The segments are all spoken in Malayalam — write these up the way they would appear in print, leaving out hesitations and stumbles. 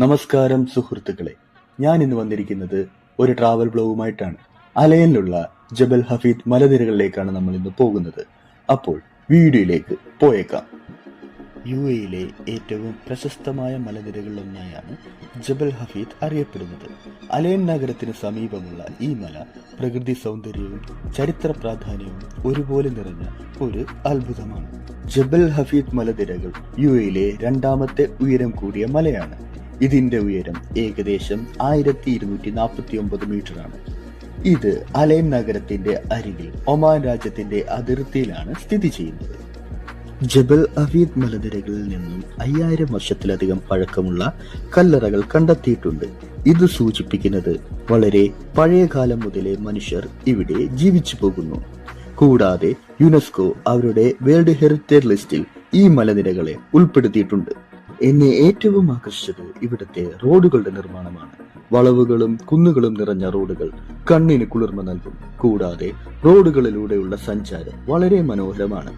നമസ്കാരം സുഹൃത്തുക്കളെ, ഞാൻ ഇന്ന് വന്നിരിക്കുന്നത് ഒരു ട്രാവൽ ബ്ലോഗുമായിട്ടാണ്. അലയനിലുള്ള ജബൽ ഹഫീദ് മലനിരകളിലേക്കാണ് നമ്മൾ ഇന്ന് പോകുന്നത്. അപ്പോൾ വീഡിയോയിലേക്ക് പോയേക്കാം. UAE ഏറ്റവും പ്രശസ്തമായ മലനിരകളിലൊന്നായാണ് ജബൽ ഹഫീദ് അറിയപ്പെടുന്നത്. അലയൻ നഗരത്തിന് സമീപമുള്ള ഈ മല പ്രകൃതി സൗന്ദര്യവും ചരിത്ര പ്രാധാന്യവും ഒരുപോലെ നിറഞ്ഞ ഒരു അത്ഭുതമാണ്. ജബൽ ഹഫീദ് മലനിരകൾ UAE രണ്ടാമത്തെ ഉയരം കൂടിയ മലയാണ്. ഇതിന്റെ ഉയരം ഏകദേശം 1249 മീറ്ററാണ്. ഇത് അലൈൻ നഗരത്തിന്റെ അരികിൽ ഒമാൻ രാജ്യത്തിന്റെ അതിർത്തിയിലാണ് സ്ഥിതി ചെയ്യുന്നത്. ജബൽ ഹഫീദ് മലനിരകളിൽ നിന്നും 5000 വർഷത്തിലധികം പഴക്കമുള്ള കല്ലറകൾ കണ്ടെത്തിയിട്ടുണ്ട്. ഇത് സൂചിപ്പിക്കുന്നത് വളരെ പഴയ കാലം മുതലേ മനുഷ്യർ ഇവിടെ ജീവിച്ചു പോകുന്നു. കൂടാതെ യുനെസ്കോ അവരുടെ വേൾഡ് ഹെറിറ്റേജ് ലിസ്റ്റിൽ ഈ മലനിരകളെ ഉൾപ്പെടുത്തിയിട്ടുണ്ട്. എന്നെ ഏറ്റവും ആകർഷിച്ചത് ഇവിടുത്തെ റോഡുകളുടെ നിർമ്മാണമാണ്. വളവുകളും കുന്നുകളും നിറഞ്ഞ റോഡുകൾ കണ്ണിന് കുളിർമ നൽകും. കൂടാതെ റോഡുകളിലൂടെയുള്ള സഞ്ചാരം വളരെ മനോഹരമാണ്.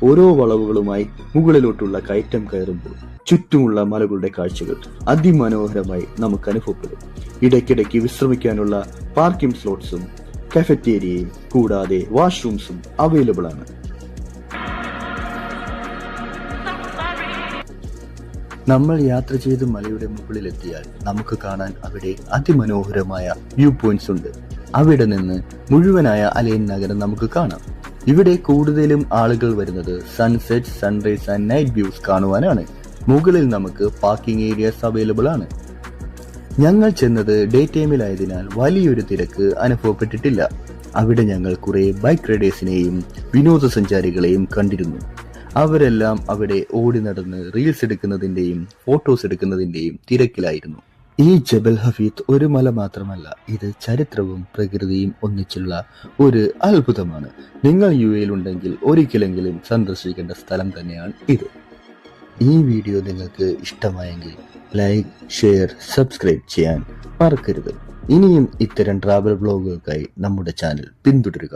ഓരോ വളവുകളുമായി മുകളിലോട്ടുള്ള കയറ്റം കയറുമ്പോൾ ചുറ്റുമുള്ള മലകളുടെ കാഴ്ചകൾ അതിമനോഹരമായി നമുക്ക് അനുഭവപ്പെടും. ഇടയ്ക്കിടയ്ക്ക് വിശ്രമിക്കാനുള്ള പാർക്കിംഗ് സ്ലോട്ട്സും കഫറ്റേരിയയും കൂടാതെ വാഷ്റൂംസും അവൈലബിൾ ആണ്. നമ്മൾ യാത്ര ചെയ്ത് മലയുടെ മുകളിലെത്തിയാൽ നമുക്ക് കാണാൻ അവിടെ അതിമനോഹരമായ വ്യൂ പോയിന്റ്സ് ഉണ്ട്. അവിടെ നിന്ന് മുഴുവനായ അലൈൻ നഗരം നമുക്ക് കാണാം. ഇവിടെ കൂടുതലും ആളുകൾ വരുന്നത് sunset, sunrise and night views കാണുവാനാണ്. മുകളിൽ നമുക്ക് പാർക്കിംഗ് ഏരിയാസ് അവൈലബിൾ ആണ്. ഞങ്ങൾ ചെന്നത് ഡേ ടൈമിലായതിനാൽ വലിയൊരു തിരക്ക് അനുഭവപ്പെട്ടിട്ടില്ല. അവിടെ ഞങ്ങൾ കുറെ ബൈക്ക് റൈഡേഴ്സിനെയും വിനോദസഞ്ചാരികളെയും കണ്ടിരുന്നു. അവരെല്ലാം അവിടെ ഓടി നടന്ന് റീൽസ് എടുക്കുന്നതിന്റെയും ഫോട്ടോസ് എടുക്കുന്നതിന്റെയും തിരക്കിലായിരുന്നു. ഈ ജബൽ ഹഫീദ് ഒരു മല മാത്രമല്ല, ഇത് ചരിത്രവും പ്രകൃതിയും ഒന്നിച്ചുള്ള ഒരു അത്ഭുതമാണ്. നിങ്ങൾ UAE ഉണ്ടെങ്കിൽ ഒരിക്കലെങ്കിലും സന്ദർശിക്കേണ്ട സ്ഥലം തന്നെയാണ് ഇത്. ഈ വീഡിയോ നിങ്ങൾക്ക് ഇഷ്ടമായെങ്കിൽ ലൈക്ക്, ഷെയർ, സബ്സ്ക്രൈബ് ചെയ്യാൻ മറക്കരുത്. ഇനിയും ഇത്തരം ട്രാവൽ ബ്ലോഗുകൾക്കായി നമ്മുടെ ചാനൽ പിന്തുടരുക.